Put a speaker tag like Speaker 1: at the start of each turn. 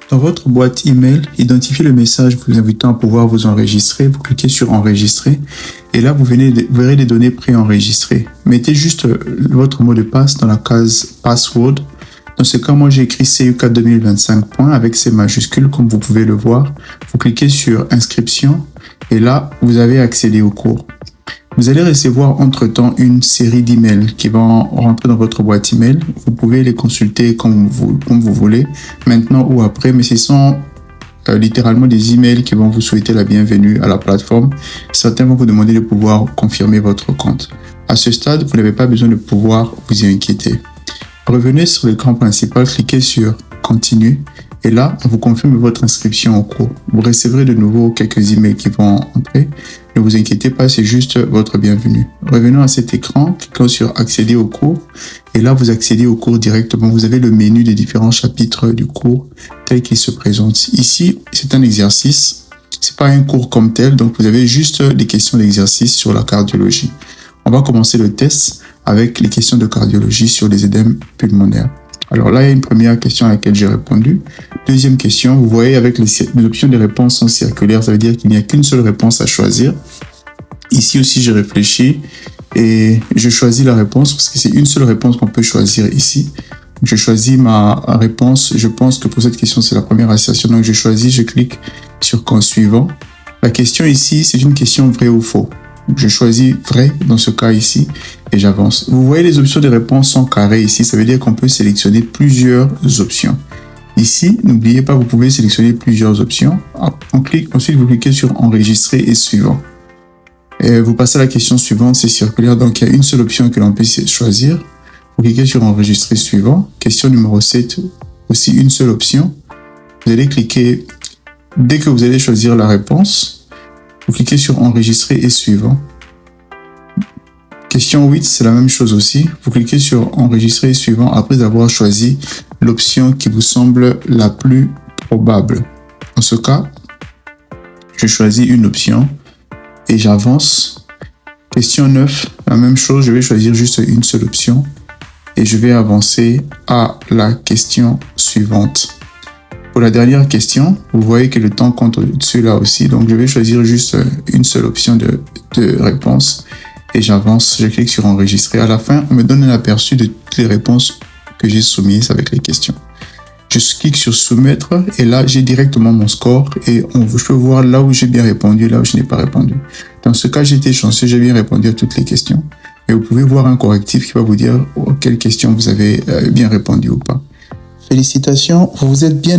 Speaker 1: Dans votre boîte email, identifiez le message vous invitant à pouvoir vous enregistrer. Vous cliquez sur enregistrer et là vous verrez les données préenregistrées. Mettez juste votre mot de passe dans la case password. Dans ce cas, moi j'ai écrit CU4 2025 avec ces majuscules comme vous pouvez le voir. Vous cliquez sur inscription et là vous avez accédé au cours. Vous allez recevoir entre-temps une série d'emails qui vont rentrer dans votre boîte email. Vous pouvez les consulter comme vous voulez, maintenant ou après, mais ce sont littéralement des emails qui vont vous souhaiter la bienvenue à la plateforme. Certains vont vous demander de pouvoir confirmer votre compte. À ce stade, vous n'avez pas besoin de pouvoir vous y inquiéter. Revenez sur l'écran principal, cliquez sur Continue et là, on vous confirme votre inscription au cours. Vous recevrez de nouveau quelques emails qui vont entrer. Ne vous inquiétez pas, c'est juste votre bienvenue. Revenons à cet écran, cliquons sur Accéder au cours et là, vous accédez au cours directement. Vous avez le menu des différents chapitres du cours tel qu'il se présente. Ici, c'est un exercice. C'est pas un cours comme tel, donc vous avez juste des questions d'exercice sur la cardiologie. On va commencer le test avec les questions de cardiologie sur les œdèmes pulmonaires. Alors là, il y a une première question à laquelle j'ai répondu. Deuxième question, vous voyez avec les options de réponse sont circulaires, ça veut dire qu'il n'y a qu'une seule réponse à choisir. Ici aussi, j'ai réfléchi et je choisis la réponse parce que c'est une seule réponse qu'on peut choisir ici. Je choisis ma réponse. Je pense que pour cette question, c'est la première association. Donc, je choisis, je clique sur « Suivant ». La question ici, c'est une question vrai ou faux. Je choisis vrai dans ce cas ici et j'avance. Vous voyez les options de réponse sont carrées ici. Ça veut dire qu'on peut sélectionner plusieurs options. Ici, n'oubliez pas, vous pouvez sélectionner plusieurs options. Ensuite, vous cliquez sur enregistrer et suivant. Et vous passez à la question suivante, c'est circulaire. Donc, il y a une seule option que l'on peut choisir. Vous cliquez sur enregistrer suivant. Question numéro 7, aussi une seule option. Vous allez cliquer, dès que vous allez choisir la réponse, vous cliquez sur enregistrer et suivant. Question 8, c'est la même chose aussi. Vous cliquez sur enregistrer et suivant après avoir choisi l'option qui vous semble la plus probable. Dans ce cas, je choisis une option et j'avance. Question 9, la même chose, je vais choisir juste une seule option et je vais avancer à la question suivante. Pour la dernière question, vous voyez que le temps compte dessus là aussi. Donc, je vais choisir juste une seule option de réponse et j'avance. Je clique sur enregistrer. À la fin, on me donne un aperçu de toutes les réponses que j'ai soumises avec les questions. Je clique sur soumettre et là, j'ai directement mon score et je peux voir là où j'ai bien répondu et là où je n'ai pas répondu. Dans ce cas, j'ai été chanceux, j'ai bien répondu à toutes les questions. Et vous pouvez voir un correctif qui va vous dire quelles questions vous avez bien répondu ou pas. Félicitations, vous vous êtes bien